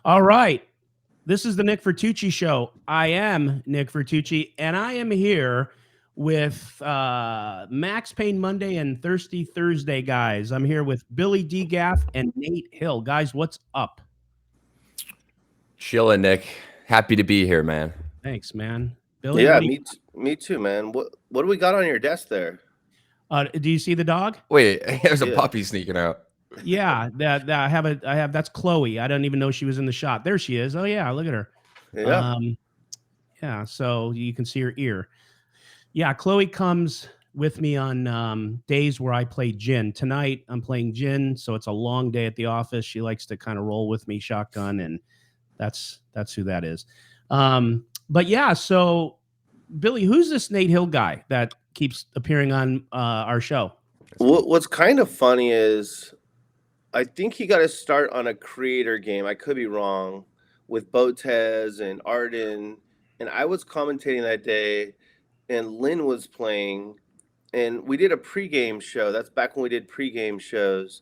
All right. This is the Nick Vertucci Show. I am Nick Vertucci, and I am here with Max Payne Monday and Thirsty Thursday guys. I'm here with Billy DGAF and Nate Hill. Guys, what's up? Chilla, Nick. Happy to be here, man. Thanks, man. Billy, Yeah, what do you... me too, man. What do we got on your desk there? Do you see the dog? Wait, there's a Yeah. puppy sneaking out. Yeah, that I have. That's Chloe. I don't even know she was in the shot. There she is. Oh yeah, look at her. Yeah. Yeah. So you can see her ear. Yeah, Chloe comes with me on days where I play gin. Tonight I'm playing gin, so it's a long day at the office. She likes to kind of roll with me shotgun, and that's who that is. But yeah, so Billy, who's this Nate Hill guy that keeps appearing on our show? What's kind of funny is I think he got to start on a creator game. I could be wrong, with Botez and Arden. And I was commentating that day, and Lynn was playing. And we did a pregame show. That's back when we did pregame shows.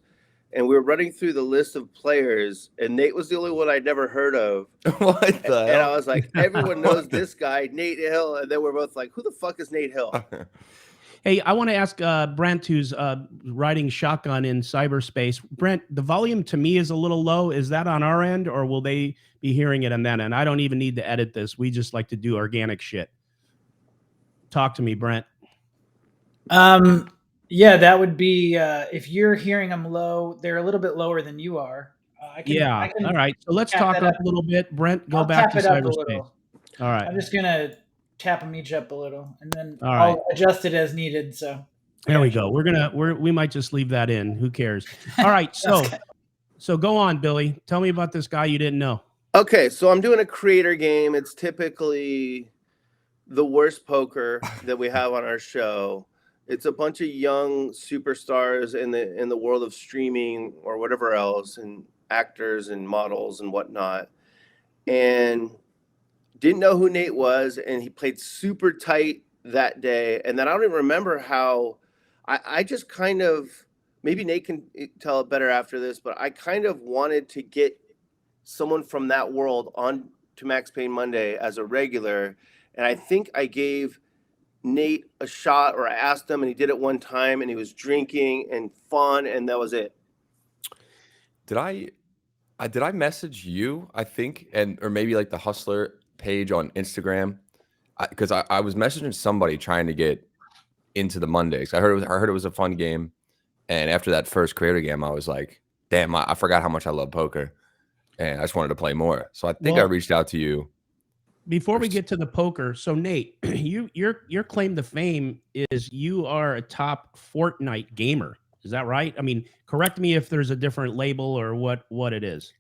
And we were running through the list of players, and Nate was the only one I'd never heard of. What the hell? And I was like, everyone knows this guy, Nate Hill. And then we're both like, who the fuck is Nate Hill? Hey, I want to ask Brent, who's riding shotgun in cyberspace. Brent, the volume to me is a little low. Is that on our end, or will they be hearing it on that end? I don't even need to edit this. We just like to do organic shit. Talk to me, Brent. Yeah, that would be if you're hearing them low, they're a little bit lower than you are. I can All right. So let's tap talk that up up. a little bit. Brent, go I'll back tap to it up a cyberspace. little. All right. I'm just gonna tap them each up a little, and then All I'll right. adjust it as needed. So There we go. We might just leave that in. Who cares? All right. So go on, Billy. Tell me about this guy you didn't know. Okay, so I'm doing a creator game. It's typically the worst poker that we have on our show. It's a bunch of young superstars in the world of streaming or whatever else, and actors and models and whatnot. And didn't know who Nate was, and he played super tight that day. And then I don't even remember how I just kind of, maybe Nate can tell it better after this, but I kind of wanted to get someone from that world on to Max Payne Monday as a regular. And I think I gave Nate a shot, or I asked him, and he did it one time, and he was drinking and fun, and that was it. Did I message you, I think, or maybe like the Hustler page on Instagram? Because I was messaging somebody trying to get into the Mondays. I heard it was a fun game. And after that first creator game, I was like, damn, I forgot how much I love poker. And I just wanted to play more. So I think I reached out to you. Before we get to the poker, so Nate, your claim to fame is you are a top Fortnite gamer. Is that right? I mean, correct me if there's a different label or what it is.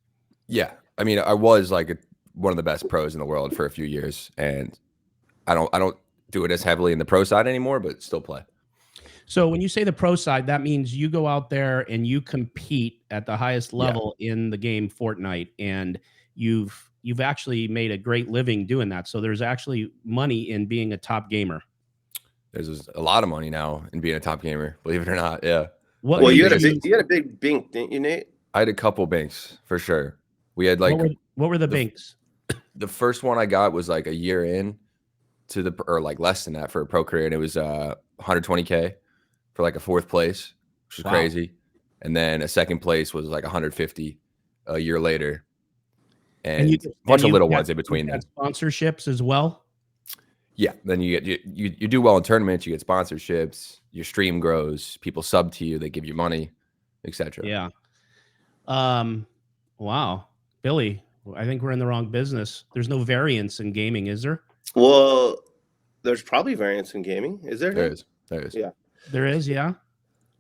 Yeah, I mean, I was like one of the best pros in the world for a few years, and I don't do it as heavily in the pro side anymore, but still play. So when you say the pro side, that means you go out there and you compete at the highest level in the game Fortnite, and you've actually made a great living doing that. So there's actually money in being a top gamer. There's a lot of money now in being a top gamer, believe it or not. Yeah. Well, you had a big bink, didn't you, Nate? I had a couple binks for sure. We had like what were the binks? The first one I got was like a year in to or like less than that for a pro career, and it was 120K for like a fourth place, which was crazy. And then a second place was like 150 a year later, and a bunch of little ones in between that. Sponsorships as well. Yeah, then you do well in tournaments, you get sponsorships, your stream grows, people sub to you, they give you money, etc. Yeah. Wow, Billy, I think we're in the wrong business. There's no variance in gaming, is there? Well, there's probably variance in gaming. Is there? There is. Yeah. There is, yeah.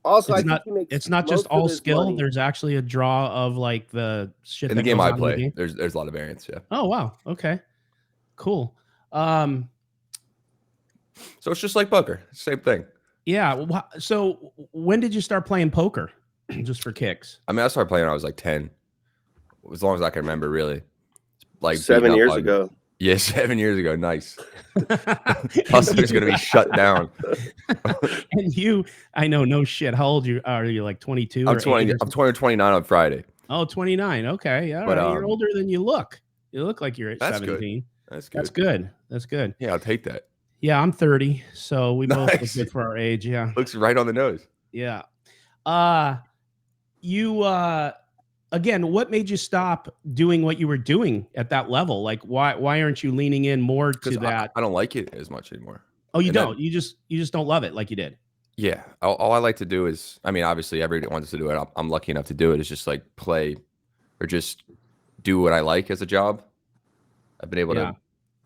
Also, it's not just all skill. Money. There's actually a draw of like the shit in the game I play. There's a lot of variance. Yeah. Oh wow. Okay. Cool. So it's just like poker, same thing. Yeah. So when did you start playing poker? Just for kicks? I mean, I started playing when I was like 10, as long as I can remember. Really, like 7 years ago. Yeah, 7 years ago. Nice. Hustler's going to be shut down. And I know, no shit. How old are you? Like 22? I'm 20. I'm 29 on Friday. Oh, 29. Okay. All But, right. You're older than you look. You look like you're at That's good. 17. That's good. That's good. That's good. Yeah, I'll take that. Yeah, I'm 30, so we both look Nice. good for our age. Yeah. Looks right on the nose. Yeah. You again, what made you stop doing what you were doing at that level? Like why aren't you leaning in more to Because that? I don't like it as much anymore. Oh, you And don't. You just don't love it like you did. Yeah. All I like to do is, I mean, obviously everyone wants to do it. I'm lucky enough to do it. Is just like play or just do what I like as a job. I've been able Yeah. to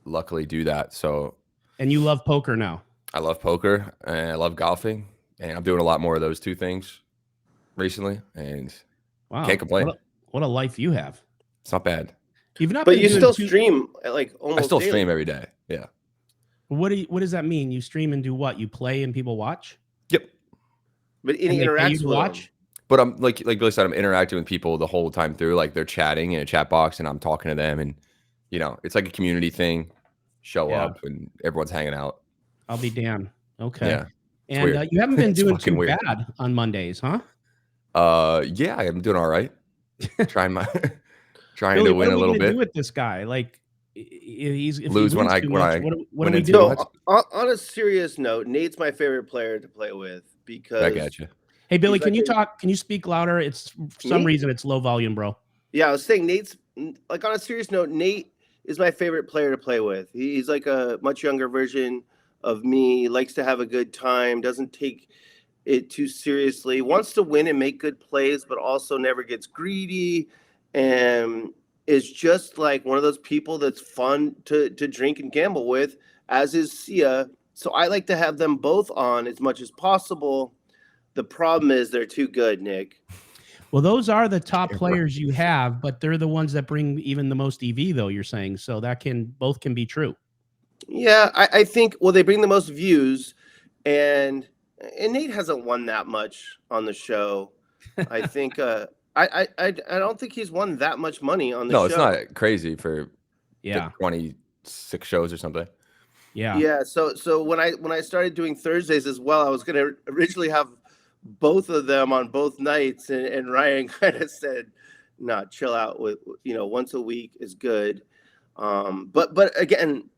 luckily do that. So And you love poker now. I love poker and I love golfing, and I'm doing a lot more of those two things recently, and Wow. can't complain. What a life you have. It's not bad. You've not But been you doing still too- stream like almost I still daily. stream every day. Yeah. What does that mean? You stream and do what? You play and people watch? Yep. But And any they pay you interacts to with watch? them. But I'm like Billy said, I'm interacting with people the whole time through. Like they're chatting in a chat box, and I'm talking to them, and it's like a community thing. Show Yeah. up, and everyone's hanging out. I'll be damned. Okay. Yeah. And weird. you haven't been It's doing fucking too weird. bad on Mondays, huh? Yeah, I'm doing all right. trying Billy, to what win are a we little gonna bit. do with this guy? Like, if he Lose when wins I- too when much, I what do win we into do? too much. On a serious note, Nate's my favorite player to play with because I got you. Hey, Billy, He's can like you a- talk? Can you speak louder? It's for some Me? reason it's low volume, bro. Yeah, I was saying Nate's like, on a serious note, Nate is my favorite player to play with. He's like a much younger version of me, likes to have a good time, doesn't take it too seriously, wants to win and make good plays, but also never gets greedy, and is just like one of those people that's fun to drink and gamble with, as is Sia. So I like to have them both on as much as possible. The problem is they're too good, Nick. Well, those are the top Yeah, players you have, but they're the ones that bring even the most EV, though. You're saying so that both can be true. Yeah, I think, well, they bring the most views, and Nate hasn't won that much on the show. I think I don't think he's won that much money on the show. No, it's not crazy for Yeah, 26 shows or something. yeah. Yeah, so when I started doing Thursdays as well, I was going to originally have both of them on both nights, and Ryan kind of said, "No, chill out with once a week is good." But again,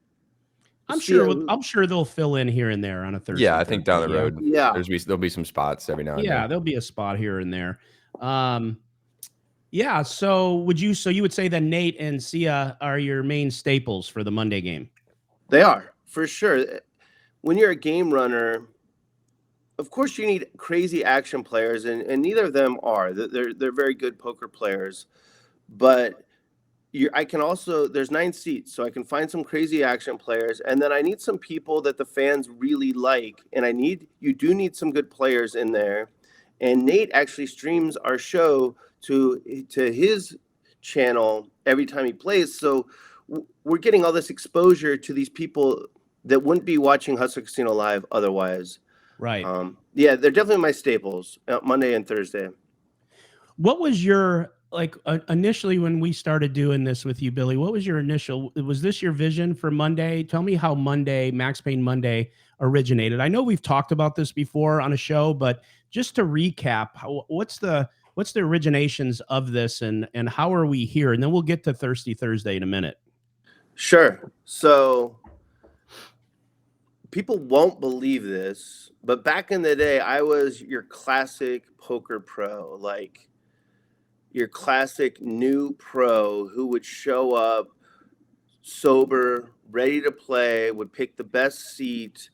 I'm Sia- sure they'll fill in here and there on a Thursday. Yeah, I think down the yeah. road, Yeah. there'll be some spots every now and Yeah, then. there'll be a spot here and there. Yeah. So you would say that Nate and Sia are your main staples for the Monday game? They are, for sure. When you're a game runner, of course you need crazy action players, and neither of them are. They're very good poker players, but I can also, there's 9 seats, so I can find some crazy action players, and then I need some people that the fans really like, and you do need some good players in there. And Nate actually streams our show to his channel every time he plays, so we're getting all this exposure to these people that wouldn't be watching Hustler Casino Live otherwise. Right. Yeah, they're definitely my staples, Monday and Thursday. What was your initially when we started doing this with you, Billy? What was your initial? Was this your vision for Monday? Tell me how Max Payne Monday originated. I know we've talked about this before on a show, but just to recap, what's the originations of this, and how are we here? And then we'll get to Thirsty Thursday in a minute. Sure. So people won't believe this, but back in the day, I was your classic poker pro, like your classic new pro who would show up sober, ready to play, would pick the best seat,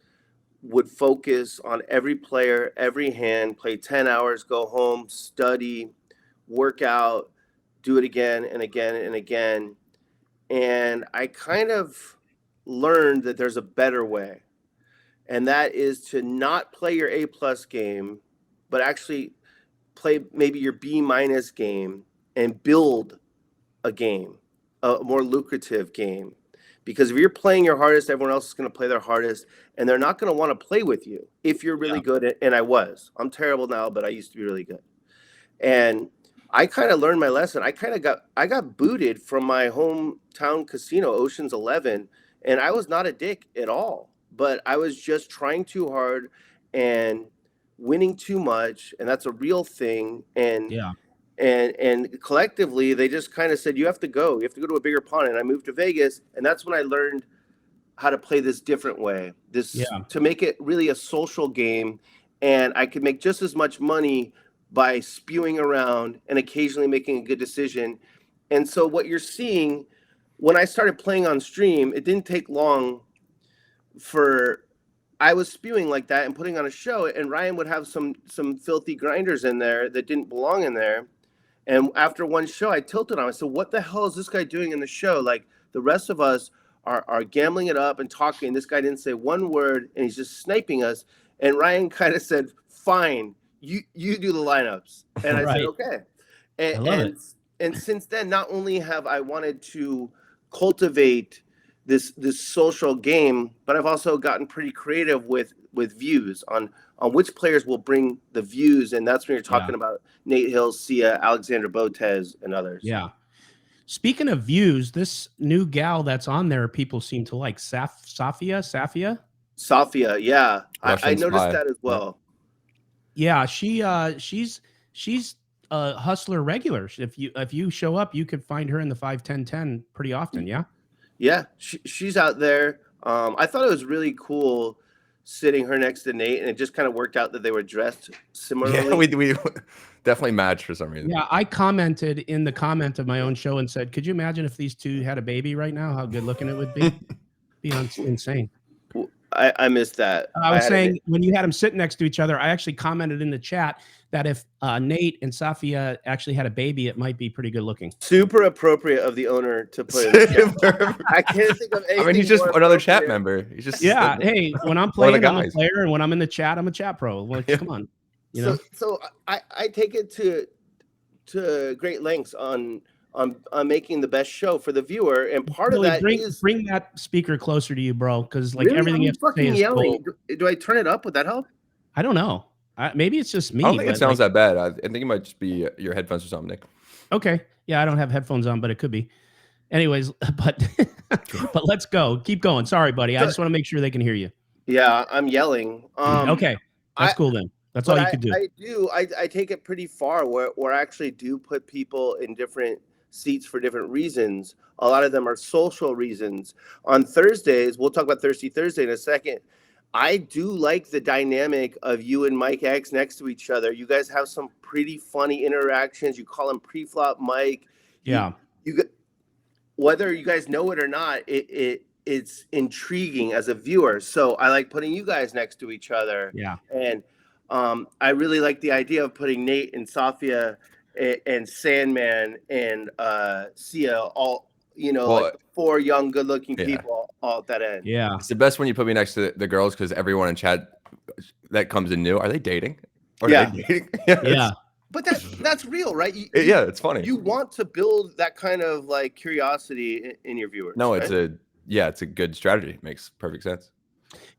would focus on every player, every hand, play 10 hours, go home, study, work out, do it again and again and again. And I kind of learned that there's a better way. And that is to not play your A+ game, but actually play maybe your B- game and build a game, a more lucrative game. Because if you're playing your hardest, everyone else is going to play their hardest, and they're not going to want to play with you if you're really good. And I was. I'm terrible now, but I used to be really good. And I kind of learned my lesson. I got booted from my hometown casino, Ocean's 11, and I was not a dick at all. But I was just trying too hard and winning too much, and that's a real thing. And Yeah. and collectively they just kind of said, you have to go to a bigger pond. And I moved to Vegas, and that's when I learned how to play this different way, to make it really a social game. And I could make just as much money by spewing around and occasionally making a good decision. And so what you're seeing when I started playing on stream, it didn't take long for I was spewing like that and putting on a show, and Ryan would have some filthy grinders in there that didn't belong in there. And after one show, I tilted on him. I said, what the hell is this guy doing in the show? Like, the rest of us are gambling it up and talking. This guy didn't say one word, and he's just sniping us. And Ryan kind of said, fine, you do the lineups. And I said, okay. I love it. And since then, not only have I wanted to cultivate this social game, but I've also gotten pretty creative with views on which players will bring the views. And that's when you're talking about Nate Hill, Sia, Alexander Botez, and others. Yeah. Speaking of views, this new gal that's on there, people seem to like. Safia, yeah. I noticed that as well. Yeah, she's a Hustler regular. If you show up, you could find her in the 5-10-10 pretty often. Yeah. Yeah, she's out there. I thought it was really cool sitting her next to Nate, and it just kind of worked out that they were dressed similarly. Yeah, we definitely matched for some reason. Yeah, I commented in the comment of my own show and said, could you imagine if these two had a baby right now, how good looking it would be? Be insane. I missed that. I was saying when you had them sitting next to each other, I actually commented in the chat that if Nate and Safia actually had a baby, it might be pretty good looking. Super appropriate of the owner to put in the chat. I can't think of anything. I mean, he's just another chat member. He's just hey, when I'm playing, I'm a player, and when I'm in the chat, I'm a chat pro. Like, come on, you know. So I take it to great lengths on making the best show for the viewer, and part of that is bring that speaker closer to you, bro, because like really? everything you have to say is yelling. Do I turn it up? Would that help? I don't know. Maybe it's just me. I don't think it sounds that bad. I think it might just be your headphones or something, Nick. Okay. Yeah, I don't have headphones on, but it could be. Anyways, but let's go. Keep going. Sorry, buddy. I just want to make sure they can hear you. Yeah, I'm yelling. Okay, that's cool then. That's all you could do. I take it pretty far where I actually do put people in different seats for different reasons. A lot of them are social reasons. On Thursdays, we'll talk about Thirsty Thursday in a second. I do like the dynamic of you and Mike X next to each other. You guys have some pretty funny interactions. You call him pre-flop Mike. Yeah. You whether you guys know it or not, it's intriguing as a viewer. So I like putting you guys next to each other. Yeah. And I really like the idea of putting Nate and Safia and Sandman and Sia all, like 4 young, good-looking people all at that end. Yeah, it's the best when you put me next to the girls because everyone in chat that comes in new, are they dating? Are they dating? Yeah. But that's real, right? It's funny. You want to build that kind of like curiosity in your viewers. No, right? it's a good strategy. It makes perfect sense.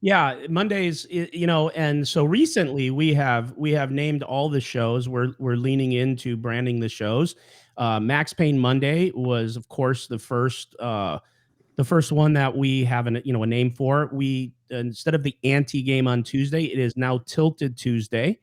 Yeah, Mondays, and so recently we have named all the shows. We're leaning into branding the shows. Max Payne Monday was, of course, the first one that we have a name for. We instead of the anti game on Tuesday, it is now Tilted Tuesday.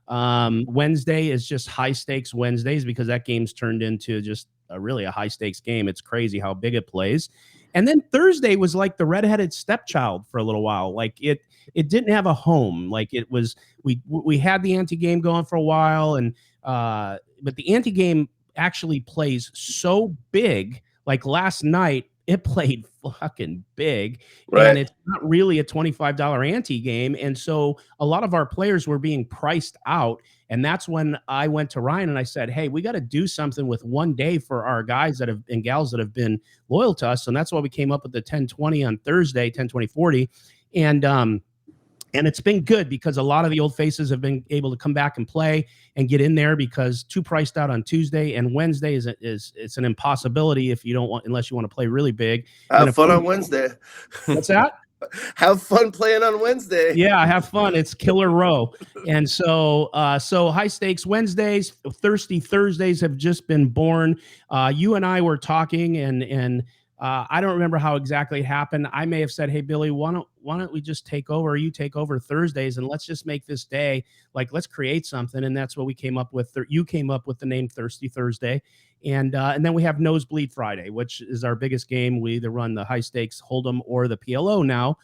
Wednesday is just high stakes Wednesdays because that game's turned into just really a high stakes game. It's crazy how big it plays. And then Thursday was like the redheaded stepchild for a little while. Like it didn't have a home. Like it was, we had the anti game going for a while, and but the anti game actually plays so big. Like last night, it played fucking big, right. And it's not really a $25 ante game. And so a lot of our players were being priced out. And that's when I went to Ryan and I said, hey, we got to do something with one day for our guys and gals that have been loyal to us. And that's why we came up with the 1020 on Thursday, 1020-40. And it's been good because a lot of the old faces have been able to come back and play and get in there because too priced out on Tuesday and Wednesday it's an impossibility unless you want to play really big. Have fun on Wednesday. What's that? Have fun playing on Wednesday. Yeah, have fun. It's killer row. And so high stakes Wednesdays, Thirsty Thursdays have just been born. You and I were talking and I don't remember how exactly it happened. I may have said, "Hey Billy, why don't we just take over? Or you take over Thursdays, and let's just make this day like let's create something." And that's what we came up with. You came up with the name Thirsty Thursday, and then we have Nosebleed Friday, which is our biggest game. We either run the high stakes Hold'em or the PLO now.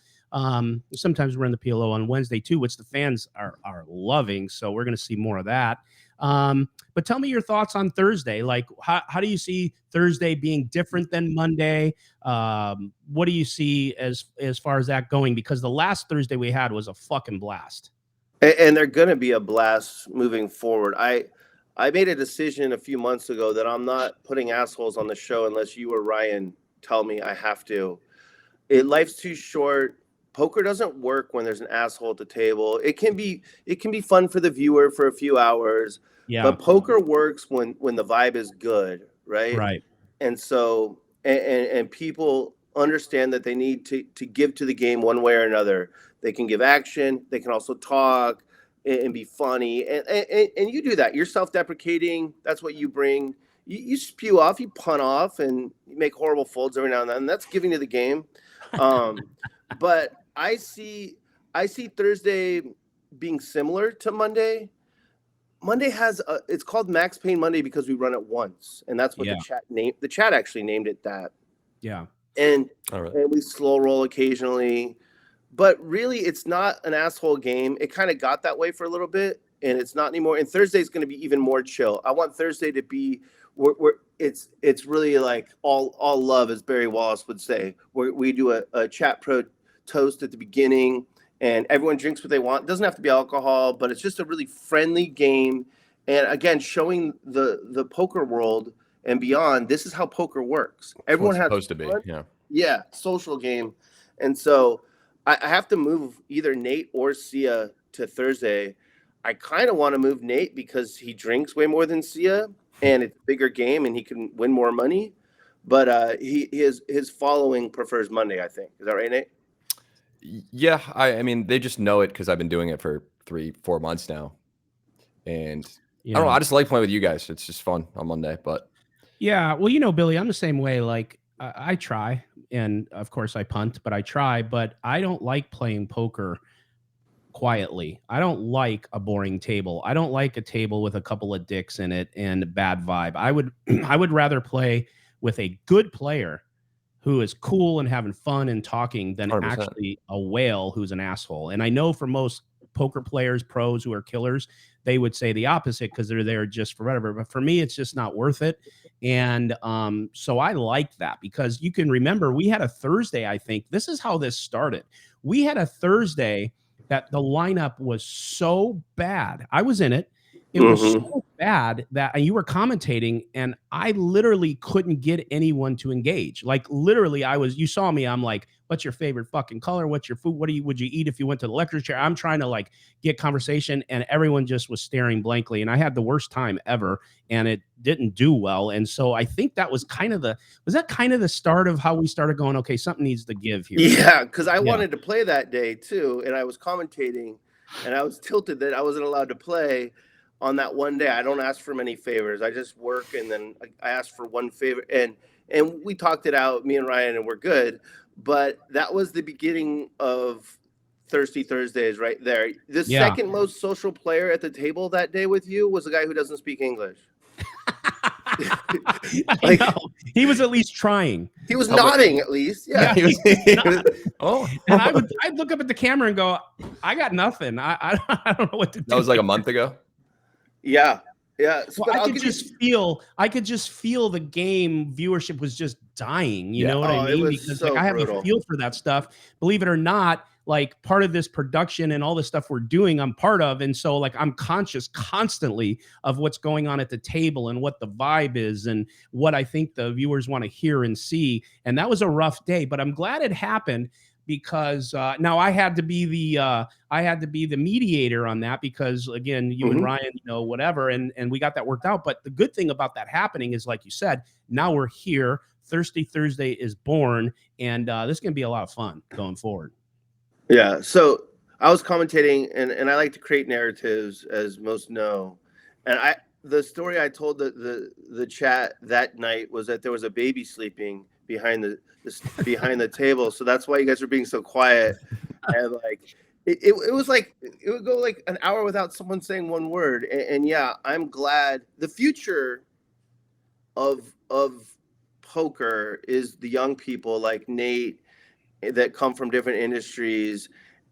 Sometimes we run the PLO on Wednesday too, which the fans are loving. So we're going to see more of that. But tell me your thoughts on Thursday. Like, how do you see Thursday being different than Monday? What do you see as far as that going? Because the last Thursday we had was a fucking blast. And they're going to be a blast moving forward. I made a decision a few months ago that I'm not putting assholes on the show unless you or Ryan tell me I have to. Life's too short. Poker doesn't work when there's an asshole at the table. It can be fun for the viewer for a few hours. Yeah. But poker works when the vibe is good, right? Right. And so and people understand that they need to give to the game one way or another. They can give action, they can also talk and be funny. And you do that. You're self-deprecating. That's what you bring. You spew off, you punt off, and you make horrible folds every now and then. That's giving to the game. But I see Thursday being similar to Monday. Monday has it's called Max Payne Monday because we run it once, and that's what the chat actually named it that. Yeah. And really? And we slow roll occasionally, but really it's not an asshole game. It kind of got that way for a little bit, and it's not anymore. And Thursday's going to be even more chill. I want Thursday to be where it's really like all love, as Barry Wallace would say, where we do a chat pro toast at the beginning. And everyone drinks what they want. It doesn't have to be alcohol, but it's just a really friendly game. And again, showing the poker world and beyond, this is how poker works. Everyone has supposed to be, yeah, social game. And so I have to move either Nate or Sia to Thursday. I kind of want to move Nate because he drinks way more than Sia, and it's a bigger game, and he can win more money. But his following prefers Monday, I think. Is that right, Nate? Yeah, I mean, they just know it because I've been doing it for 3-4 months now. And I don't know, I just like playing with you guys. It's just fun on Monday. But yeah, well, Billy, I'm the same way. Like I try, and of course I punt, but I try, but I don't like playing poker quietly. I don't like a boring table. I don't like a table with a couple of dicks in it and a bad vibe. I would rather play with a good player who is cool and having fun and talking than 100%. actually a whale who's an asshole. And I know for most poker players, pros who are killers, they would say the opposite because they're there just for whatever. But for me, it's just not worth it. And so I like that because you can remember we had a Thursday, I think. This is how this started. We had a Thursday that the lineup was so bad. I was in it. It was so bad that you were commentating, and I literally couldn't get anyone to engage. Like literally, you saw me. I'm like, "What's your favorite fucking color? What's your food? Would you eat if you went to the lecture chair?" I'm trying to like get conversation, and everyone just was staring blankly, and I had the worst time ever, and it didn't do well. And so I think that was kind of the start of how we started going, okay, something needs to give here. Yeah, because I wanted to play that day too, and I was commentating, and I was tilted that I wasn't allowed to play on that one day. I don't ask for many favors. I just work, and then I ask for one favor, and we talked it out, me and Ryan, and we're good. But that was the beginning of Thirsty Thursdays right there. The second most social player at the table that day with you was a guy who doesn't speak English. I know. He was at least trying. He was nodding at least. Yeah. he was, oh. And I'd look up at the camera and go, I got nothing. I don't know what to do. That was like a month ago. Yeah. Yeah. Well, I could just feel the game viewership was just dying. You know what I mean? Because so I have a feel for that stuff. Believe it or not, like part of this production and all the stuff we're doing, I'm part of. And so like I'm conscious constantly of what's going on at the table and what the vibe is and what I think the viewers want to hear and see. And that was a rough day, but I'm glad it happened because now I had to be the mediator on that because again, you and Ryan, whatever, and we got that worked out. But the good thing about that happening is, like you said, now we're here. Thirsty Thursday is born, and this is gonna be a lot of fun going forward. Yeah. So I was commentating, and I like to create narratives, as most know. And the story I told the chat that night was that there was a baby sleeping behind the table. So that's why you guys are being so quiet. And like it was like it would go like an hour without someone saying one word. And yeah, I'm glad the future of poker is the young people like Nate that come from different industries.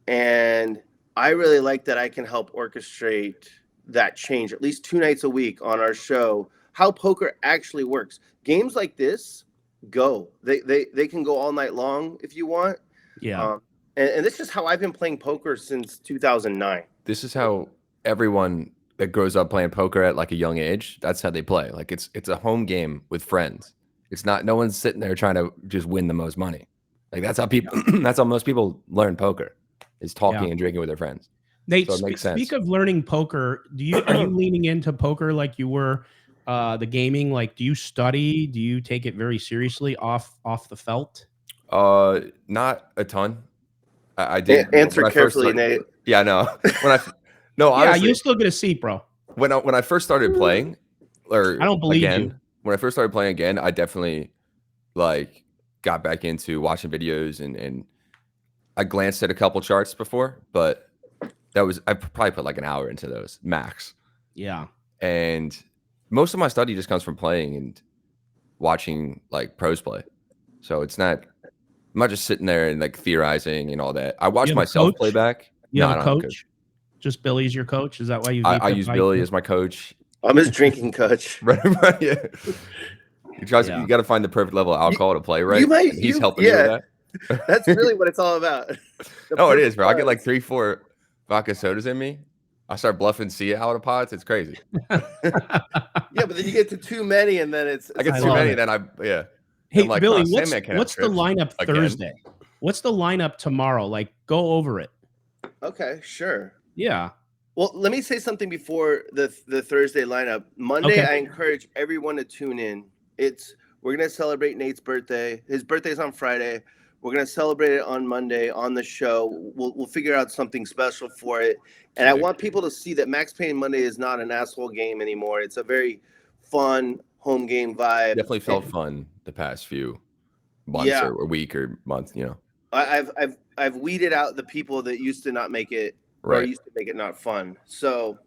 And I really like that I can help orchestrate that change at least 2 nights a week on our show, how poker actually works. Games like this they can go all night long if you want. Yeah. And this is how I've been playing poker since 2009. This is how everyone that grows up playing poker at like a young age, that's how they play. Like it's a home game with friends. It's not, no one's sitting there trying to just win the most money. Like that's how people, that's how most people learn poker, is talking and drinking with their friends. Nate, So it makes sense. speak of learning poker, are you leaning into poker like you were the gaming? Like, do you study? Do you take it very seriously off the felt? Not a ton. I did Answer carefully, Nate. Yeah, no. No, honestly, yeah, you still get a seat, bro. When I first started playing, or I don't believe you. When I first started playing again, I definitely like got back into watching videos and I glanced at a couple charts before, but I probably put like an hour into those max. Yeah. And most of my study just comes from playing and watching like pros play. So I'm not just sitting there and like theorizing and all that. I watch myself play back. You have a coach? Just Billy's your coach? Is that why you? I use Billy as my coach. I'm his drinking coach. Right. Yeah. You got to find the perfect level of alcohol to play right. He's helping you with that. That's really what it's all about. No, it is, bro. I get like 3-4 vodka sodas in me. I start bluffing sea out of pots. It's crazy. Yeah, but then you get to too many, and then I get too many, then Hey, like, Billy, what's the lineup again? Thursday? What's the lineup tomorrow? Like, go over it. Okay, sure. Yeah. Well, let me say something before the Thursday lineup. Monday, I encourage everyone to tune in. We're gonna celebrate Nate's birthday. His birthday's on Friday. We're gonna celebrate it on Monday on the show. We'll figure out something special for it. And I want people to see that Max Payne Monday is not an asshole game anymore. It's a very fun home game vibe. Definitely felt fun the past few months or week or month. You know, I've weeded out the people that used to not make it. Or used to make it not fun. So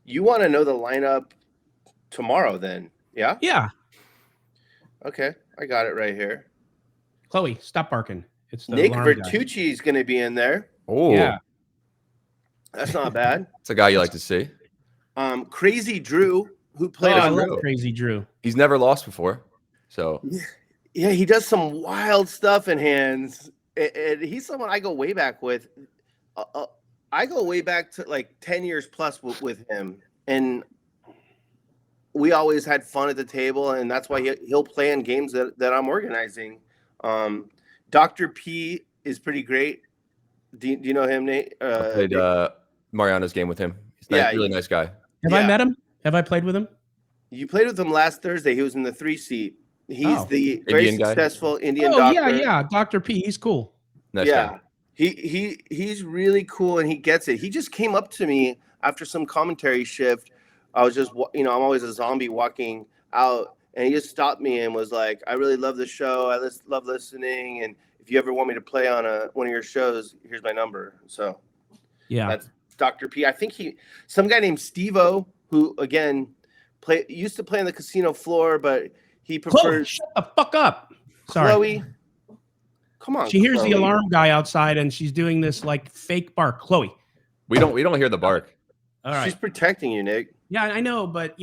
you want to know the lineup tomorrow then? Yeah? Yeah. Okay. I got it right here. Chloe, stop barking. It's the Nick Vertucci is going to be in there. Oh, yeah. That's not bad. It's a guy you like to see. Crazy Drew, who played I love Crazy Drew. He's never lost before. So yeah, he does some wild stuff in hands. And he's someone I go way back with. I go way back to like 10 years plus with him, and we always had fun at the table, and that's why he'll play in games that I'm organizing. Dr. P is pretty great. Do you know him, Nate? I played Mariano's game with him. He's really nice guy. Have I met him? Have I played with him? You played with him last Thursday. He was in the 3 seat. He's the very successful Indian doctor. Yeah. Dr. P, he's cool. Nice guy. He's really cool, and he gets it. He just came up to me after some commentary shift. I was just, I'm always a zombie walking out, and he just stopped me and was like, "I really love the show. I love listening, and if you ever want me to play on one of your shows, here's my number." So, yeah, that's Dr. P. I think some guy named Steve-O, who again used to play on the casino floor, but he prefers. Chloe, shut the fuck up. Sorry, Chloe. Come on. She hears the alarm guy outside, and she's doing this like fake bark. Chloe, we don't hear the bark. All right, she's protecting you, Nick. Yeah, I know, but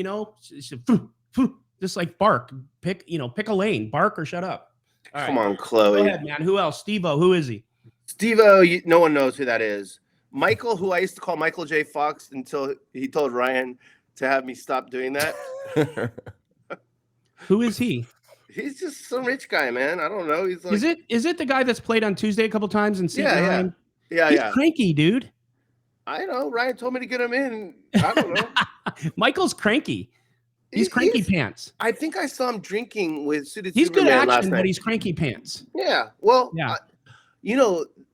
just like bark. Pick a lane. Bark or shut up. All Come on, Chloe. Go ahead, man. Who else? Steve-O. Who is he? Steve-O. No one knows who that is. Michael, who I used to call Michael J. Fox until he told Ryan to have me stop doing that. Who is he? He's just some rich guy, man. I don't know. He's like, is it the guy that's played on Tuesday a couple times and yeah. He's cranky, dude. I know. Ryan told me to get him in. I don't know. Michael's cranky. He's cranky pants. I think I saw him drinking with Suited He's Superman good action, last night. but he's cranky pants. Yeah. Well, yeah.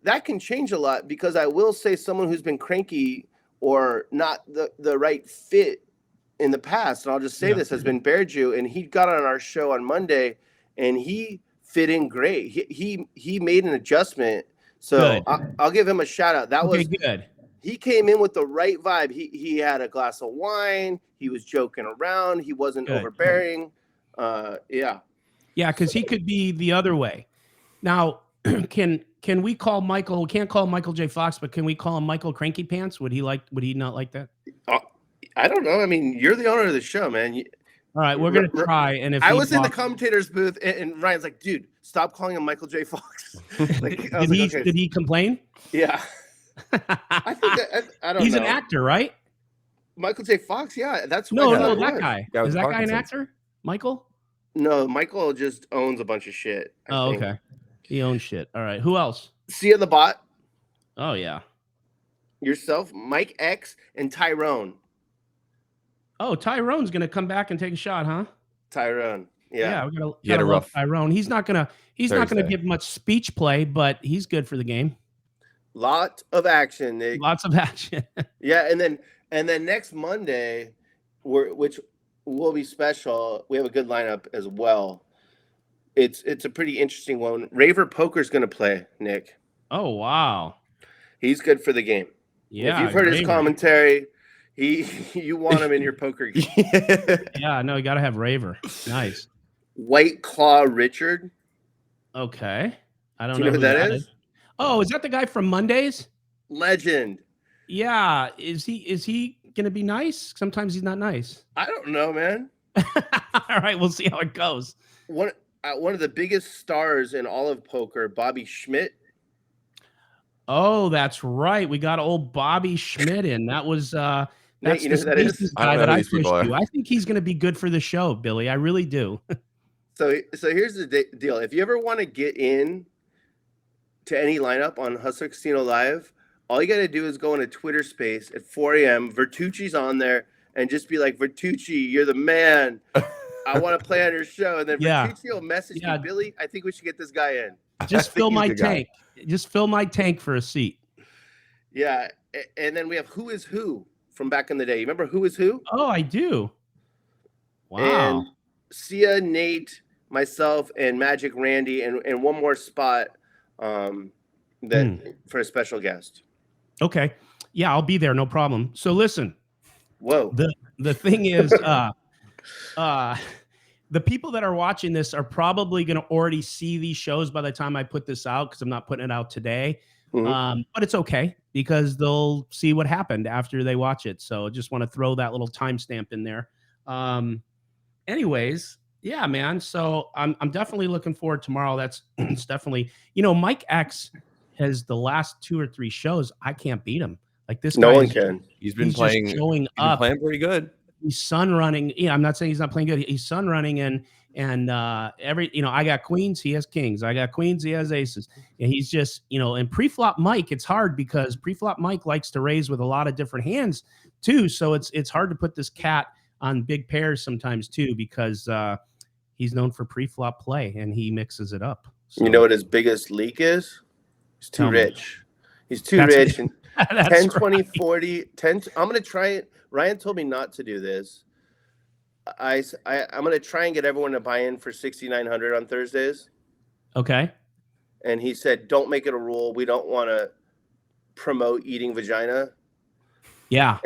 That can change a lot, because I will say someone who's been cranky or not the right fit in the past, and I'll just say this, has been Bear Jew, and he got on our show on Monday, and he fit in great. He made an adjustment, so I'll give him a shout out. That was good. He came in with the right vibe. He had a glass of wine. He was joking around. He wasn't overbearing. Yeah, because he could be the other way. Now, can we call Michael? We can't call him Michael J. Fox, but can we call him Michael Cranky Pants? Would he not like that? I don't know. I mean, you're the owner of the show, man. All right, we're gonna try. And if I was in the commentator's booth, and Ryan's like, "Dude, stop calling him Michael J. Fox." Like, did he complain? Yeah. I think I don't know. He's an actor, right? Michael J. Fox, yeah. That's no, that guy. Is that guy an actor? Michael? No, Michael just owns a bunch of shit. I think. Okay. He owns shit. All right. Who else? Sia the Bot. Oh yeah. Yourself, Mike X, and Tyrone. Oh, Tyrone's gonna come back and take a shot, huh? Tyrone. Yeah. We gotta love Tyrone. He's not gonna give much speech play, but he's good for the game. Lot of action, Nick. Lots of action. Yeah, and then next Monday, which will be special. We have a good lineup as well. It's a pretty interesting one. Raver Poker's going to play, Nick. Oh wow, he's good for the game. Yeah, if you've heard his commentary, you want him in your poker game. Yeah, no, you got to have Raver. Nice. White Claw Richard. Okay, I don't Do you know who that is. Oh, is that the guy from Mondays? Legend. Yeah. Is he gonna be nice? Sometimes he's not nice. I don't know, man. All right, we'll see how it goes. One of the biggest stars in all of poker, Bobby Schmidt. Oh, that's right. We got old Bobby Schmidt in. That was that's Nate, the spaces guy that I pushed you. I think he's gonna be good for the show, Billy. I really do. So here's the deal. If you ever want to get in to any lineup on Hustler Casino Live, all you got to do is go in a Twitter space at 4 a.m. Vertucci's on there and just be like, Vertucci, you're the man. I want to play on your show. And then Vertucci will message me, Billy, I think we should get this guy in. Just fill my tank. Just fill my tank for a seat. Yeah. And then we have Who Is Who from back in the day. You remember Who Is Who? Oh, I do. Wow. And Sia, Nate, myself, and Magic Randy, and one more spot for a special guest. Okay. Yeah, I'll be there, no problem. So listen. Whoa. The thing is, the people that are watching this are probably going to already see these shows by the time I put this out, because I'm not putting it out today. Mm-hmm. But it's okay because they'll see what happened after they watch it. So just want to throw that little timestamp in there. Anyways, yeah, man. So I'm definitely looking forward tomorrow. That's it's definitely, Mike X has the last 2 or 3 shows. I can't beat him. Like this. No one can. He's been playing pretty good. He's sun running. Yeah, I'm not saying he's not playing good. He's sun running and I got queens, he has kings. I got queens, he has aces. And he's just, and pre-flop Mike, it's hard because pre-flop Mike likes to raise with a lot of different hands too. So it's hard to put this cat on big pairs sometimes too, because he's known for pre-flop play and he mixes it up. So, you know what his biggest leak is? He's too rich. He's too rich. And 10, 20, 40, 10. I'm going to try it. Ryan told me not to do this. I'm going to try and get everyone to buy in for 6,900 on Thursdays. Okay. And he said, don't make it a rule. We don't want to promote eating vagina. Yeah.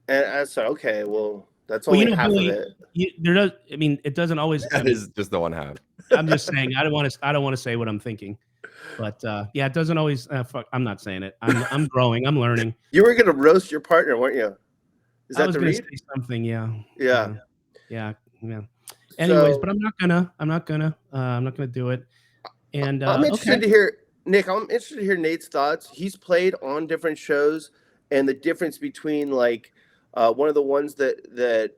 And I said, okay, well, that's only half Billy, of it. It doesn't always. That is just the one half. I'm just saying, I don't want to say what I'm thinking. But yeah, it doesn't always. I'm not saying it. I'm growing. I'm learning. You were going to roast your partner, weren't you? Is that the read? Say something. Yeah. Yeah. Anyways, but I'm not gonna do it. And I'm interested to hear, Nick. I'm interested to hear Nate's thoughts. He's played on different shows, and the difference between like one of the ones that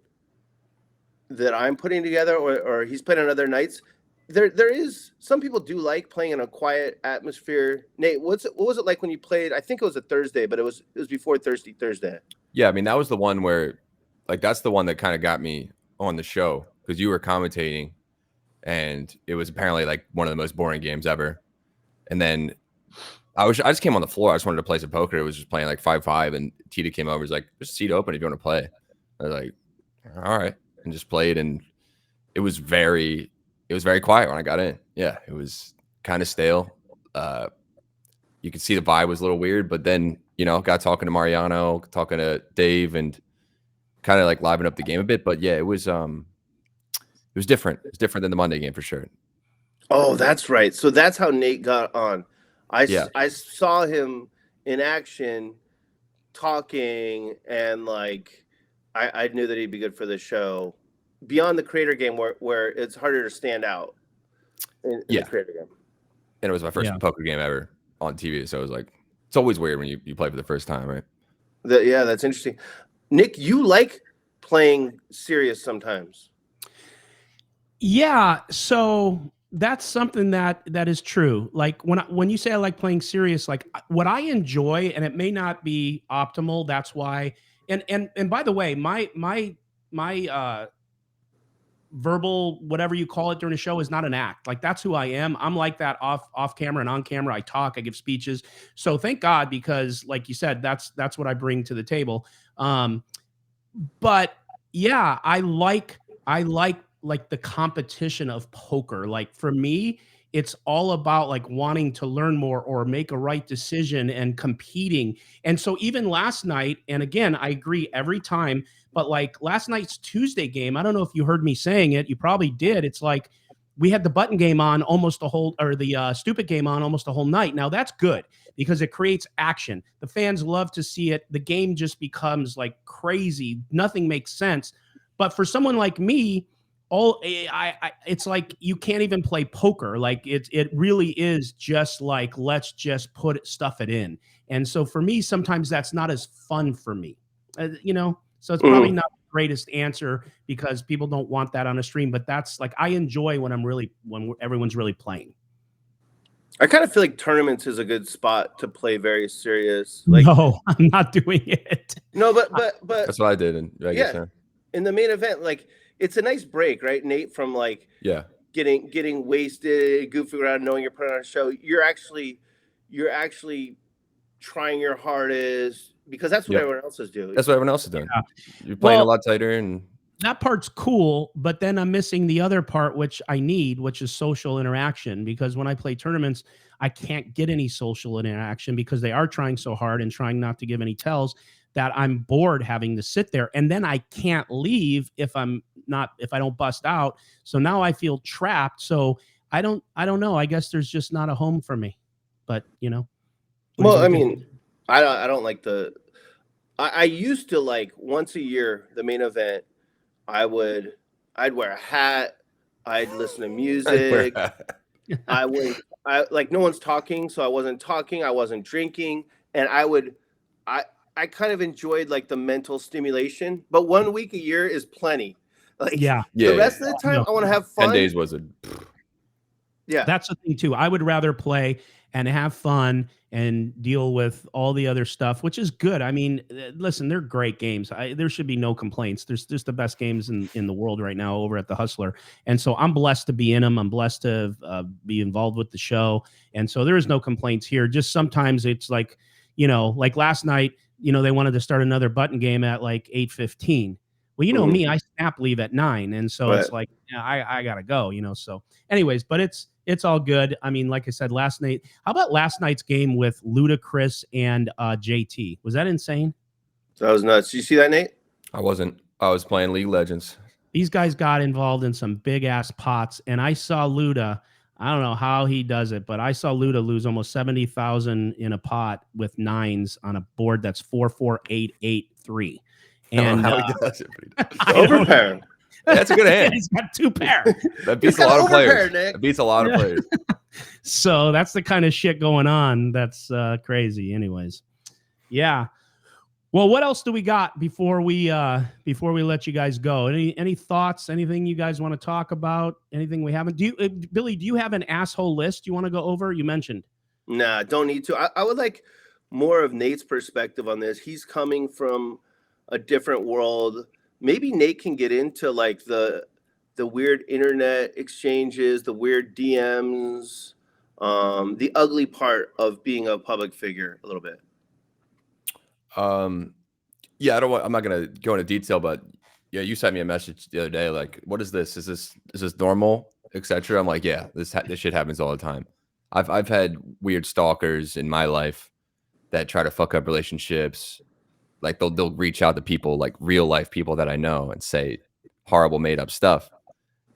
I'm putting together, or he's played on other nights. There is some people do like playing in a quiet atmosphere. Nate, what was it like when you played? I think it was a Thursday, but it was before Thirsty Thursday. Yeah, I mean that was the one where, like, that's the one that kind of got me on the show because you were commentating, and it was apparently like one of the most boring games ever. And then I just came on the floor. I just wanted to play some poker. It was just playing like 5-5, and Tita came over. Was like, "Just seat open if you want to play." I was like, "All right," and just played, and it was very it was very quiet when I got in. Yeah, it was kind of stale. You could see the vibe was a little weird, but then, you know, got talking to Mariano, talking to Dave, and kind of like liven up the game a bit. But yeah, it was different. It was different than the Monday game for sure. Oh, that's right. So that's how Nate got on. Yeah. I saw him in action talking, and like I knew that he'd be good for the show. Beyond the creator game where it's harder to stand out in the creator game. And it was my first poker game ever on TV. So it was like, it's always weird when you play for the first time, right? Yeah, that's interesting. Nick, you like playing serious sometimes. Yeah, so that's something that is true. Like when you say I like playing serious, like what I enjoy, and it may not be optimal. That's why. And by the way, my verbal, whatever you call it during the show, is not an act. Like that's who I am. I'm like that off camera and on camera. I talk, I give speeches. So thank God, because like you said, that's what I bring to the table. But yeah, I like the competition of poker. Like for me, it's all about like wanting to learn more or make a right decision and competing. And so even last night, and again, I agree every time, but like last night's Tuesday game, I don't know if you heard me saying it. You probably did. It's like we had the button game on almost the whole, or the stupid game on almost the whole night. Now that's good because it creates action. The fans love to see it. The game just becomes like crazy. Nothing makes sense. But for someone like me, it's like you can't even play poker. Like it really is just like, let's just put stuff it in. And so for me, sometimes that's not as fun for me, you know. So it's probably not the greatest answer because people don't want that on a stream. But that's like I enjoy when everyone's really playing. I kind of feel like tournaments is a good spot to play very serious. Like, no, I'm not doing it. No, but that's what I did in Vegas. Yeah. In the main event, like it's a nice break, right, Nate? From like getting wasted, goofing around, knowing you're putting on a show. You're actually trying your hardest because that's what everyone else is doing. That's what everyone else is doing. Yeah. You're playing a lot tighter, and that part's cool, but then I'm missing the other part, which I need, which is social interaction. Because when I play tournaments, I can't get any social interaction because they are trying so hard and trying not to give any tells that I'm bored having to sit there. And then I can't leave if I don't bust out. So now I feel trapped. So I don't know. I guess there's just not a home for me. But you know. Well, I mean, I don't like I used to like once a year, the main event, I'd wear a hat, I'd listen to music. I like no one's talking, so I wasn't talking, I wasn't drinking, and I kind of enjoyed like the mental stimulation, but 1 week a year is plenty. Like the rest of the time I want to have fun. 10 days was that's the thing too. I would rather play and have fun and deal with all the other stuff, which is good. I mean, listen, they're great games. There should be no complaints. There's just the best games in the world right now over at the Hustler. And so I'm blessed to be in them. I'm blessed to be involved with the show. And so there is no complaints here. Just sometimes it's like, you know, like last night, you know, they wanted to start another button game at like 8:15. Well, you know me, I snap leave at 9. And so it's like, I got to go, you know? So anyways, but it's all good. I mean, like I said, last night, how about last night's game with Ludacris and JT? Was that insane? That was nuts. Did you see that, Nate? I wasn't. I was playing League of Legends. These guys got involved in some big ass pots. And I saw Luda. I don't know how he does it, but I saw Luda lose almost 70,000 in a pot with 9s on a board that's 4-4-8-8-3. And how he does it, overpair. That's a good hand. He's got 2 pair. That beats a lot of players. That beats a lot of players. So that's the kind of shit going on. That's crazy. Anyways, yeah. Well, what else do we got before we let you guys go? Any thoughts? Anything you guys want to talk about? Anything we haven't? Billy? Do you have an asshole list you want to go over? You mentioned. Nah, don't need to. I would like more of Nate's perspective on this. He's coming from a different world. Maybe Nate can get into like the weird internet exchanges, the weird DMs, the ugly part of being a public figure a little bit. Yeah, I'm not gonna go into detail, but yeah, you sent me a message the other day. Like, what is this? Is this normal? etc. I'm like, yeah, this shit happens all the time. I've had weird stalkers in my life that try to fuck up relationships. Like they'll reach out to people, like real life people that I know, and say horrible made up stuff.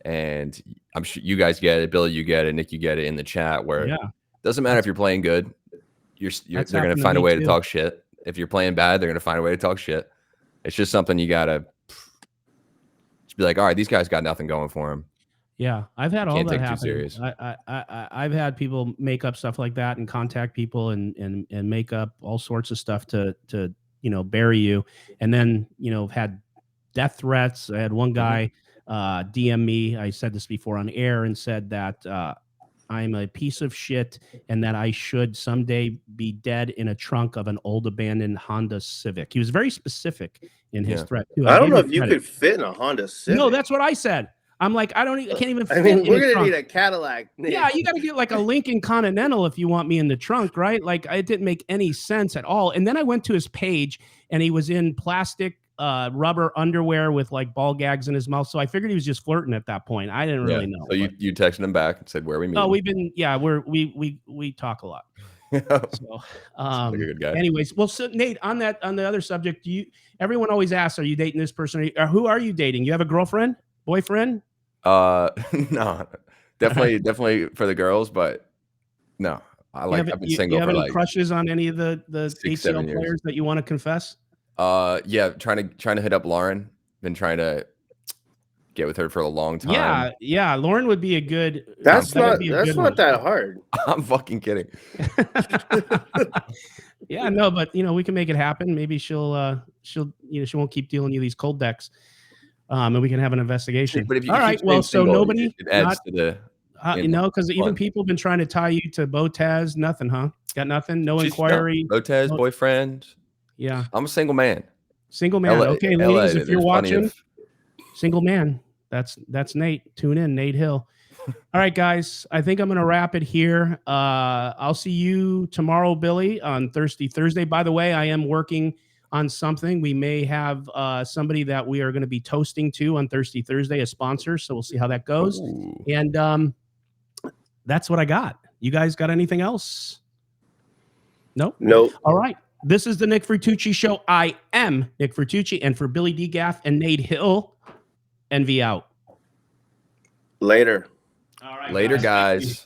And I'm sure you guys get it, Billy, you get it, Nick, you get it in the chat. Where it doesn't matter if you're playing good, they're gonna find a way to talk shit. If you're playing bad, they're gonna find a way to talk shit. It's just something you gotta just be like, all right, these guys got nothing going for them. Yeah, I've had all that happen. Serious. I've had people make up stuff like that and contact people and make up all sorts of stuff to bury you, and then had death threats. I had one guy DM me. I said this before on air and said that I'm a piece of shit and that I should someday be dead in a trunk of an old abandoned Honda Civic. He was very specific in his threat too. I don't know if you could fit in a Honda Civic. No, that's what I said. I'm like, I can't even fit. I mean, we're gonna need a Cadillac. Yeah, you got to get like a Lincoln Continental if you want me in the trunk, right? Like, it didn't make any sense at all. And then I went to his page, and he was in plastic rubber underwear with like ball gags in his mouth. So I figured he was just flirting at that point. I didn't really know. So you texted him back and said, "Where are we meeting?" Oh, we talk a lot. So, like a good guy. Anyways, well, so Nate, on the other subject, everyone always asks, "Are you dating this person? Or who are you dating? You have a girlfriend, boyfriend?" No, definitely for the girls, but no, I've been single. You have for any crushes on any of the ACL players that you want to confess? Yeah, trying to hit up Lauren. Been trying to get with her for a long time. Yeah. Lauren would be a good. That's not that hard. I'm fucking kidding. Yeah, no, but we can make it happen. Maybe she won't keep dealing you these cold decks. And we can have an investigation. But if you all right, well, so nobody it adds to the because even people have been trying to tie you to Botez. Nothing, huh? Got nothing. No inquiry. Botez boyfriend. Yeah, I'm a single man. Single man. Okay, ladies, if you're watching, single man. That's Nate. Tune in, Nate Hill. All right, guys. I think I'm going to wrap it here. I'll see you tomorrow, Billy, on Thursday. By the way, I am working on something. We may have somebody that we are going to be toasting to on Thursday, a sponsor. So we'll see how that goes. Ooh. And that's what I got. You guys got anything else? Nope. All right. This is the Nick Vertucci Show. I am Nick Vertucci, and for Billy DGAF and Nate Hill, NV out. Later. All right. Later, guys.